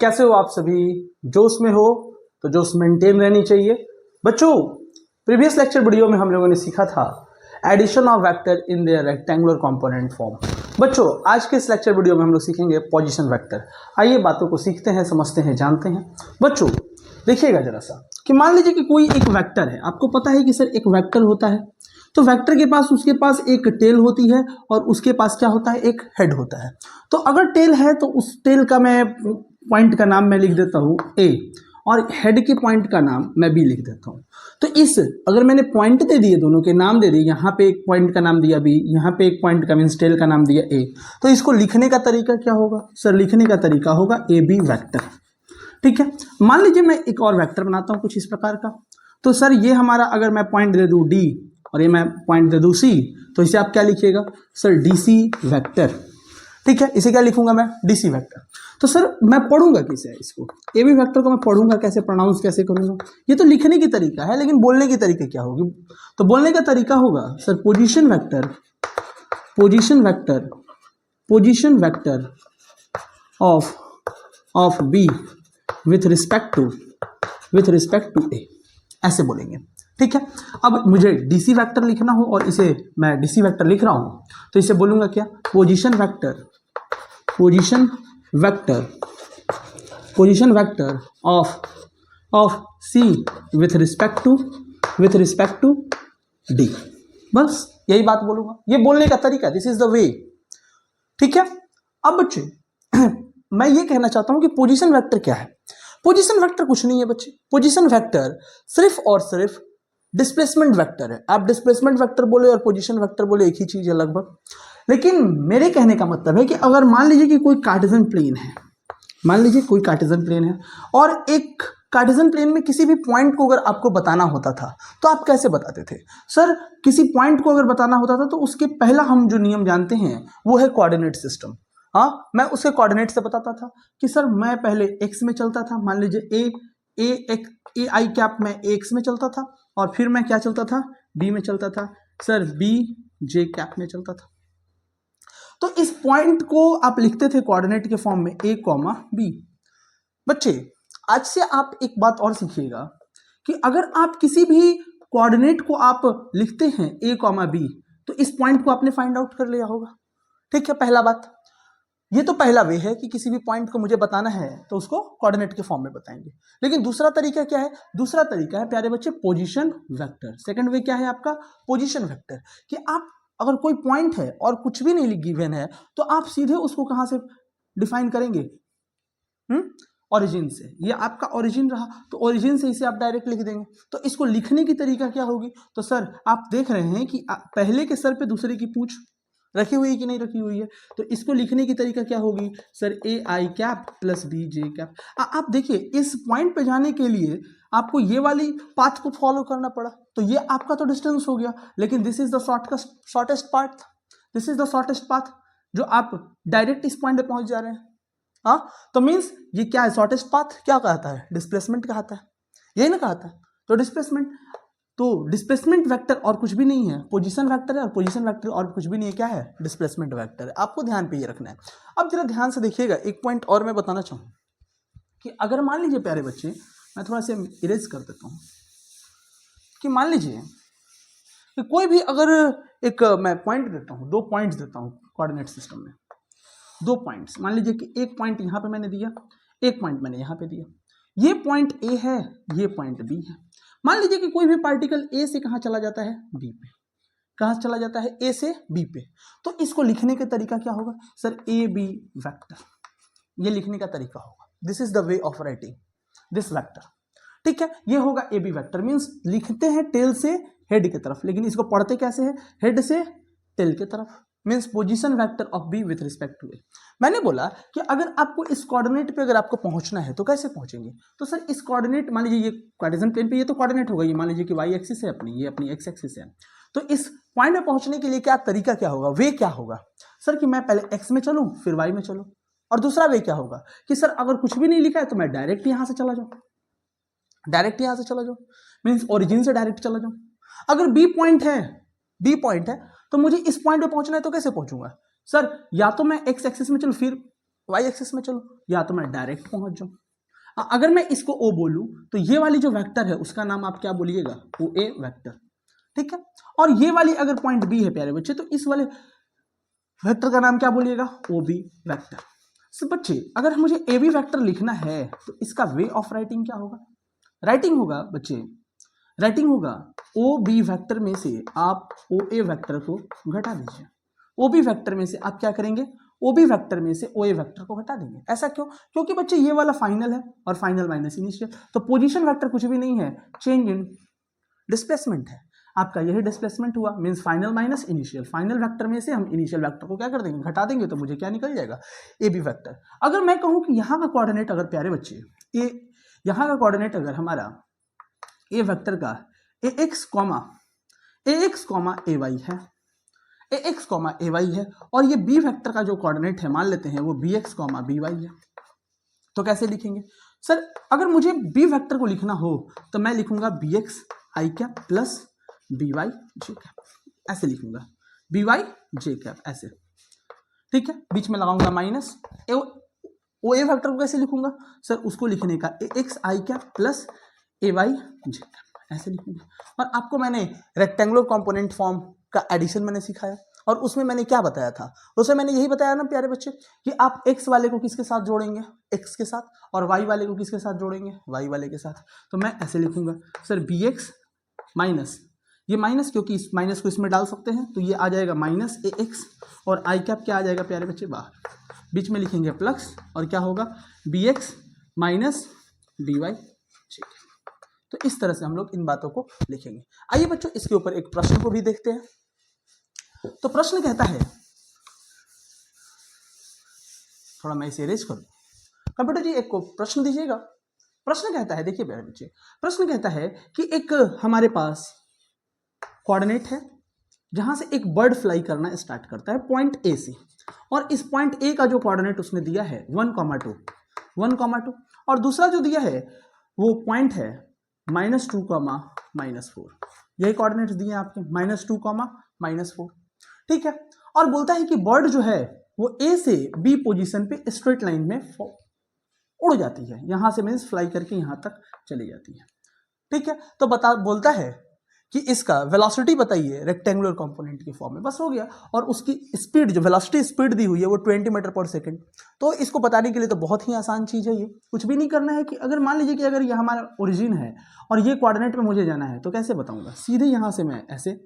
कैसे हो आप सभी? जोश में हो तो जोश मेंटेन रहनी चाहिए। बच्चों, प्रीवियस लेक्चर वीडियो में हम लोगों ने सीखा था addition of vector in their rectangular component form. बच्चों, आज के इस लेक्चर वीडियो में हम लोग सीखेंगे पोजीशन वेक्टर। आइए बातों को सीखते हैं, समझते हैं, जानते हैं। बच्चों देखिएगा जरा सा कि मान लीजिए कि कोई एक वेक्टर है। आपको पता है कि सर एक वेक्टर होता है, तो वेक्टर के पास उसके पास एक टेल होती है और उसके पास क्या होता है, एक हेड होता है। तो अगर टेल है तो उस टेल का मैं पॉइंट का नाम मैं लिख देता हूँ ए, और हेड के पॉइंट का नाम मैं बी लिख देता हूँ। तो इस अगर मैंने पॉइंट दे दिए, दोनों के नाम दे दिए, यहाँ पे एक पॉइंट का नाम दिया बी, यहाँ पे एक पॉइंट का मीन्स टेल का नाम दिया ए, तो इसको लिखने का तरीका क्या होगा सर? लिखने का तरीका होगा ए बी वैक्टर। ठीक है, मान लीजिए मैं एक और वेक्टर बनाता हूँ कुछ इस प्रकार का। तो सर ये हमारा, अगर मैं पॉइंट दे दूँ डी और ये मैं पॉइंट दे दूँ सी, तो इसे आप क्या लिखिएगा सर? DC vector. ठीक है, इसे क्या लिखूंगा मैं? DC vector. तो सर मैं पढ़ूंगा किसे इसको? ए बी वेक्टर को मैं पढ़ूंगा कैसे, प्रोनाउंस कैसे करूंगा? ये तो लिखने की तरीका है, लेकिन बोलने की तरीका क्या होगी? तो बोलने का तरीका होगा sir position vector, position vector, position vector of B with respect to A, ऐसे बोलेंगे। ठीक है, अब मुझे डीसी वेक्टर लिखना हो और इसे मैं डीसी वेक्टर लिख रहा हूं, तो इसे बोलूंगा क्या? Position vector, position vector, position vector of C with respect to D. बस यही बात बोलूंगा, ये बोलने का तरीका, दिस इज द वे। ठीक है, अब बच्चे मैं ये कहना चाहता हूं कि पोजीशन वेक्टर क्या है? पोजीशन वेक्टर कुछ नहीं है बच्चे। पोजीशन वेक्टर सिर्फ और सिर्फ डिस्प्लेसमेंट वेक्टर है। आप डिस्प्लेसमेंट वेक्टर बोले और पोजीशन वेक्टर बोले, एक ही चीज है लगभग। लेकिन मेरे कहने का मतलब है कि अगर मान लीजिए कि कोई कार्टेशियन प्लेन है, मान लीजिए कोई कार्टेशियन प्लेन है, और एक कार्टेशियन प्लेन में किसी भी पॉइंट को अगर आपको बताना होता था तो आप कैसे बताते थे सर? किसी पॉइंट को अगर बताना होता था तो उसके पहला हम जो नियम जानते हैं वो है कोऑर्डिनेट सिस्टम। हाँ, मैं उसके कोऑर्डिनेट से बताता था कि सर मैं पहले एक्स में चलता था, मान लीजिए ए आई कैप में एक्स में चलता था, और फिर मैं क्या चलता था? बी में चलता था, सर बी जे कैप में चलता था। तो इस पॉइंट को आप लिखते थे कोऑर्डिनेट के फॉर्म में ए कॉमा बी। बच्चे आज से आप एक बात और सीखिएगा कि अगर आप किसी भी कोऑर्डिनेट को आप लिखते हैं ए कॉमा बी, तो इस पॉइंट को आपने फाइंड आउट कर लिया होगा। ठीक है, पहला बात ये तो पहला वे है कि किसी भी पॉइंट को मुझे बताना है तो उसको कोऑर्डिनेट के फॉर्म में बताएंगे। लेकिन दूसरा तरीका क्या है? दूसरा तरीका है प्यारे बच्चे पोजीशन वेक्टर। सेकंड वे क्या है आपका? Position vector. कि आप अगर कोई पॉइंट है और कुछ भी नहीं गिवन है तो आप सीधे उसको कहां से डिफाइन करेंगे? ओरिजिन से। ये आपका ओरिजिन रहा तो ओरिजिन से इसे आप डायरेक्ट लिख देंगे। तो इसको लिखने की तरीका क्या होगी? तो सर आप देख रहे हैं कि पहले के सर पे दूसरे की पूछ रखी हुई है कि नहीं रखी हुई है, तो इसको लिखने की तरीका क्या होगी sir? A I cap plus B J cap. आप देखिए इस पॉइंट पे जाने के लिए आपको ये वाली पाथ को फॉलो करना पड़ा, तो ये आपका तो डिस्टेंस हो गया, लेकिन this is the shortest path, this is the shortest path जो आप डायरेक्ट इस पॉइंट पे पहुंच जा रहे हैं। हाँ, तो मीन्स ये क्या है? शॉर्टेस्ट पाथ क्या कहता है? डिस्प्लेसमेंट कहता है, यही ना कहता है? तो डिस्प्लेसमेंट वेक्टर और कुछ भी नहीं है, पोजीशन वेक्टर है, और पोजीशन वेक्टर और कुछ भी नहीं है, क्या है? डिस्प्लेसमेंट वेक्टर है। आपको ध्यान पे ये रखना है। अब जरा ध्यान से देखिएगा, एक पॉइंट और मैं बताना चाहूँ कि अगर मान लीजिए प्यारे बच्चे, मैं थोड़ा सा इरेज कर देता हूँ, कि मान लीजिए कि कोई भी अगर एक मैं पॉइंट देता हूँ, 2 पॉइंट्स देता हूँ कोऑर्डिनेट सिस्टम में, 2 पॉइंट्स। मान लीजिए कि एक पॉइंट यहाँ पे मैंने दिया, एक पॉइंट मैंने यहाँ पे दिया। ये पॉइंट ए है, ये पॉइंट बी है। मान लीजिए कि कोई भी पार्टिकल ए से कहाँ चला जाता है? बी पे। कहाँ चला जाता है? ए से बी पे। तो इसको लिखने का तरीका क्या होगा सर? ए बी वेक्टर। ये लिखने का तरीका होगा, this is the way of writing this vector. ठीक है, ये होगा ए बी वेक्टर। मीन्स लिखते हैं टेल से हेड की तरफ, लेकिन इसको पढ़ते कैसे है? हेड से टेल की तरफ। Means position vector of B with respect to A. मैंने बोला कि अगर आपको इस कोऑर्डिनेट पे अगर आपको पहुंचना है तो कैसे पहुंचेंगे? तो सर इस कोऑर्डिनेट, मान लीजिए ये कार्टेशियन प्लेन पे ये तो कोऑर्डिनेट होगा, ये मान लीजिए कि वाई एक्सिस है अपनी, ये अपनी एक्स एक्सिस है। तो इस पॉइंट में पहुंचने के लिए क्या तरीका क्या होगा? वे क्या होगा सर? कि मैं पहले एक्स में चलूं फिर वाई में चलूं। और दूसरा वे क्या होगा कि सर अगर कुछ भी नहीं लिखा है तो मैं डायरेक्ट यहां से चला जाऊं, डायरेक्ट यहां से चला जाऊं, मीन्स ओरिजिन से डायरेक्ट चला जाऊं। अगर बी पॉइंट है तो मुझे इस पॉइंट पे पहुंचना है तो कैसे पहुंचूंगा सर? या तो मैं एक्स एक्सिस में चलूं फिर वाई एक्सिस में चलो, या तो मैं डायरेक्ट पहुंच जाऊं। अगर मैं इसको ओ बोलूं तो ये वाली जो वेक्टर है उसका नाम आप क्या बोलिएगा, ओ ए वेक्टर, ठीक है। और ये वाली अगर पॉइंट बी है प्यारे बच्चे, तो इस वाले वेक्टर का नाम क्या बोलिएगा, ओ बी वेक्टर। तो बच्चे अगर मुझे ए बी वेक्टर लिखना है तो इसका वे ऑफ राइटिंग क्या होगा, राइटिंग होगा बच्चे, राइटिंग होगा ओ बी वेक्टर में से आप ओ ए वेक्टर को घटा दीजिए। ओ बी वेक्टर में से आप क्या करेंगे, ओ बी वेक्टर में से ओ ए वेक्टर को घटा देंगे। ऐसा क्यों, क्योंकि बच्चे ये वाला फाइनल है और फाइनल माइनस इनिशियल, तो पोजीशन वेक्टर कुछ भी नहीं है, चेंज इन डिस्प्लेसमेंट है आपका, यही डिस्प्लेसमेंट हुआ, means final minus initial. Final vector में से हम इनिशियल वेक्टर को क्या कर देंगे, घटा देंगे, तो मुझे क्या निकल जाएगा, ए बी वेक्टर। अगर मैं कहूं कि यहाँ का कोऑर्डिनेट अगर प्यारे बच्चे ए, यहाँ का कोऑर्डिनेट अगर हमारा ए वेक्टर का ए एक्स कॉमा ए वाई है, ए एक्स कॉमा ए वाई है, और ये बी वेक्टर का जो कोऑर्डिनेट है मान लेते हैं वो B X comma B Y है, तो कैसे लिखेंगे सर, अगर मुझे बी वेक्टर को लिखना हो तो मैं लिखूंगा बी एक्स आई कैप प्लस बी वाई जे कैप, ऐसे लिखूंगा, बी वाई जे कैप ऐसे, ठीक है। बीच में लगाऊंगा माइनस, ओ ए वेक्टर को कैसे लिखूंगा सर, उसको लिखने का ए एक्स आई कैप प्लस ए वाई जे कैप, ऐसे लिखूंगा। और आपको मैंने रेक्टेंगुलर कंपोनेंट फॉर्म का एडिशन मैंने सिखाया, और उसमें मैंने क्या बताया था, उसमें मैंने यही बताया ना प्यारे बच्चे कि आप x वाले को किसके साथ जोड़ेंगे, x के साथ, और y वाले को किसके साथ जोड़ेंगे, y वाले के साथ। तो मैं ऐसे लिखूंगा सर बी एक्स माइनस, ये माइनस क्योंकि इस माइनस को इसमें डाल सकते हैं, तो ये आ जाएगा माइनस ए एक्स, और आई कैप क्या आ जाएगा प्यारे बच्चे बाहर, बीच में लिखेंगे प्लस, और क्या होगा B X minus D Y, ठीक है। तो इस तरह से हम लोग इन बातों को लिखेंगे। आइए बच्चों इसके ऊपर एक प्रश्न को भी देखते हैं। तो प्रश्न कहता है, थोड़ा मैं इसे इरेज कर दूं, कंप्यूटर जी एक को प्रश्न दीजिएगा। प्रश्न कहता है, देखिए मेरे बच्चे, प्रश्न कहता है कि एक हमारे पास कोऑर्डिनेट है जहां से एक बर्ड फ्लाई करना स्टार्ट करता है पॉइंट ए से, और इस पॉइंट ए का जो कोऑर्डिनेट उसने दिया है 1,2, और दूसरा जो दिया है वो पॉइंट है -2, -4, यही कोऑर्डिनेट्स दिए हैं आपके, -2, -4, ठीक है। और बोलता है कि बर्ड जो है वो ए से बी पोजीशन पे स्ट्रेट लाइन में उड़ जाती है, यहां से मीन्स फ्लाई करके यहां तक चली जाती है, ठीक है। तो बोलता है कि इसका वेलोसिटी बताइए रेक्टेंगुलर कंपोनेंट के फॉर्म में, बस हो गया। और उसकी स्पीड जो वेलोसिटी स्पीड दी हुई है वो 20 मीटर पर सेकंड। तो इसको बताने के लिए तो बहुत ही आसान चीज़ है, ये कुछ भी नहीं करना है कि अगर मान लीजिए कि अगर ये हमारा ओरिजिन है और ये कोऑर्डिनेट में मुझे जाना है, तो कैसे बताऊंगा, सीधे यहाँ से मैं ऐसे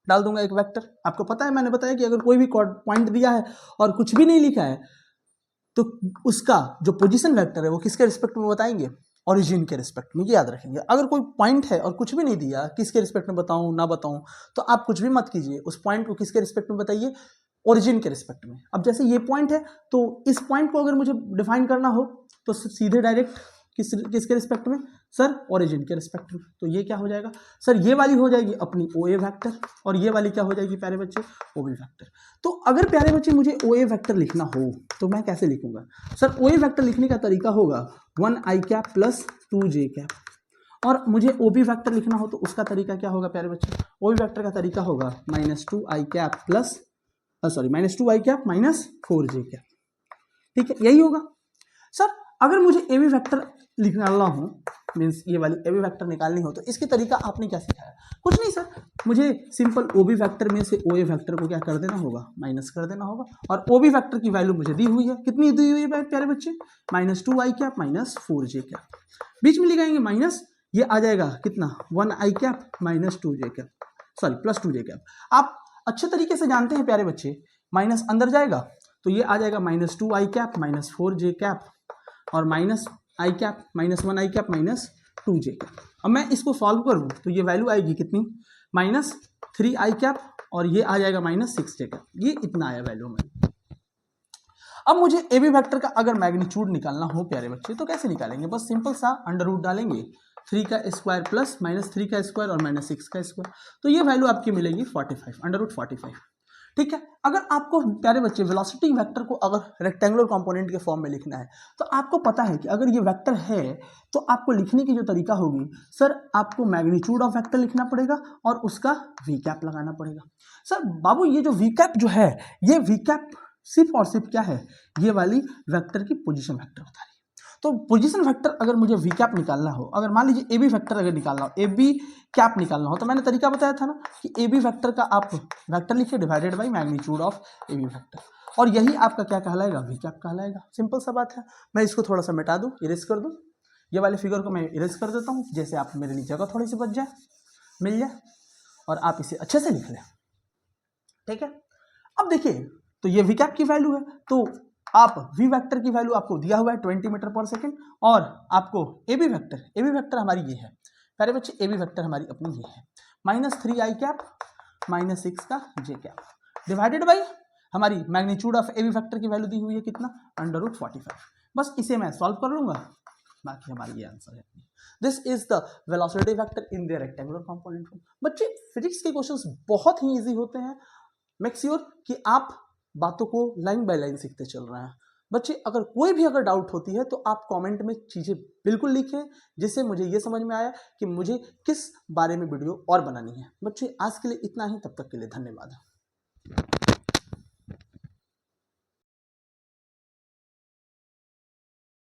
डाल दूंगा एक वेक्टर। आपको पता है मैंने बताया कि अगर कोई भी पॉइंट दिया है और कुछ भी नहीं लिखा है तो उसका जो पोजीशन वेक्टर है वो किसके रिस्पेक्ट में बताएंगे, ओरिजिन के रिस्पेक्ट में, ये याद रखेंगे। अगर कोई पॉइंट है और कुछ भी नहीं दिया, किसके रिस्पेक्ट में बताऊं ना बताऊं, तो आप कुछ भी मत कीजिए, उस पॉइंट को किसके रिस्पेक्ट में बताइए, ओरिजिन के रिस्पेक्ट में। अब जैसे ये पॉइंट है तो इस पॉइंट को अगर मुझे डिफाइन करना हो तो सीधे डायरेक्ट किसके रिस्पेक्ट में सर, ओरिजिन के रिस्पेक्ट में। तो ये क्या हो जाएगा सर, ये वाली हो जाएगी अपनी ओ ए वैक्टर, और ये वाली क्या हो जाएगी प्यारे बच्चे, ओ बी वैक्टर। तो अगर प्यारे बच्चे मुझे ओ ए वैक्टर लिखना हो तो मैं कैसे लिखूंगा सर, ओ ए वैक्टर लिखने का तरीका होगा 1 आई कैप प्लस 2 जे कैप, और मुझे ओ बी वैक्टर लिखना हो तो उसका तरीका क्या होगा प्यारे बच्चे, ओ बी वैक्टर का तरीका होगा -2 आई कैप प्लस -2 आई कैप -4 जे कैप, ठीक है, यही होगा। सर अगर मुझे ए बी वैक्टर निकालना हो, मीन्स ये वाली ए बी वैक्टर निकालनी हो, तो इसके तरीका आपने क्या सिखाया, कुछ नहीं सर, मुझे सिंपल ओ बी वैक्टर में से ओ ए वैक्टर को क्या कर देना होगा, माइनस कर देना होगा। और ओ बी वैक्टर की वैल्यू मुझे दी हुई है, कितनी दी हुई है प्यारे बच्चे, -2 आई कैप -4 जे कैप, बीच में लिखाएंगे माइनस, ये आ जाएगा कितना 1 आई कैप -2 जे कैप, सॉरी +2 जे कैप। आप अच्छे तरीके से जानते हैं प्यारे बच्चे, माइनस अंदर जाएगा तो ये आ जाएगा -2 आई कैप -4 जे कैप, और माइनस आई कैप -1 आई कैप -2 जे कैप। अब मैं इसको सॉल्व करूं तो ये वैल्यू आएगी कितनी, -3 आई कैप, और ये आ जाएगा -6 जे कैप, ये इतना आया वैल्यू में। अब मुझे ए बी वैक्टर का अगर मैग्नीट्यूड निकालना हो प्यारे बच्चे तो कैसे निकालेंगे, बस सिंपल सा अंडर रूट डालेंगे, 3 का स्क्वायर प्लस -3 का स्क्वायर और -6 का स्क्वायर, तो ये वैल्यू आपकी मिलेगी 45, अंडर रूट 45, ठीक है। अगर आपको प्यारे बच्चे वेलोसिटी वेक्टर को अगर रेक्टेंगुलर कंपोनेंट के फॉर्म में लिखना है तो आपको पता है कि अगर ये वेक्टर है तो आपको लिखने की जो तरीका होगी सर, आपको मैग्नीट्यूड ऑफ वेक्टर लिखना पड़ेगा और उसका वी कैप लगाना पड़ेगा। सर बाबू ये जो वी कैप जो है, ये वी कैप सिर्फ और सिर्फ क्या है, ये वाली वेक्टर की पोजीशन वेक्टर बता रही है। तो पोजीशन वेक्टर अगर मुझे वी कैप निकालना हो, अगर मान लीजिए ए बी वेक्टर अगर निकालना हो, ए बी कैप निकालना हो, तो मैंने तरीका बताया था ना कि ए बी वेक्टर का आप वेक्टर लिखिए divided by magnitude of A B vector, और यही आपका क्या कहलाएगा, वी कैप कहलाएगा। सिंपल सा बात है। मैं इसको थोड़ा सा मिटा दूँ, इरेज कर दूँ, ये वाले फिगर को मैं इरेज कर देता हूँ, जैसे आप मेरे लिए जगह थोड़ी सी बच जाए, मिल जाए, और आप इसे अच्छे से लिख लें। ठीक है, अब देखिए, तो ये वी कैप की वैल्यू है, तो आप वी वेक्टर की वैल्यू आपको दिया हुआ है 20 मीटर पर सेकेंड, और आपको ए बी वेक्टर हमारी ये है प्यारे बच्चे, ए बी वेक्टर हमारी अपनी ये है -3i कैप -6 का जे कैप डिवाइडेड बाई हमारी magnitude of A B vector की वैल्यू दी हुई है कितना, √45। बस इसे मैं सॉल्व कर लूंगा, बाकी हमारी ये आंसर है। This is the velocity vector in the rectangular component form. बच्चे फिजिक्स के क्वेश्चंस बहुत ही इजी होते हैं, मेक श्योर कि आप बातों को लाइन बाय लाइन सीखते चल रहे हैं। बच्चे अगर कोई भी अगर डाउट होती है तो आप कमेंट में चीज़ें बिल्कुल लिखें, जिससे मुझे ये समझ में आया कि मुझे किस बारे में वीडियो और बनानी है। बच्चे आज के लिए इतना ही, तब तक के लिए धन्यवाद।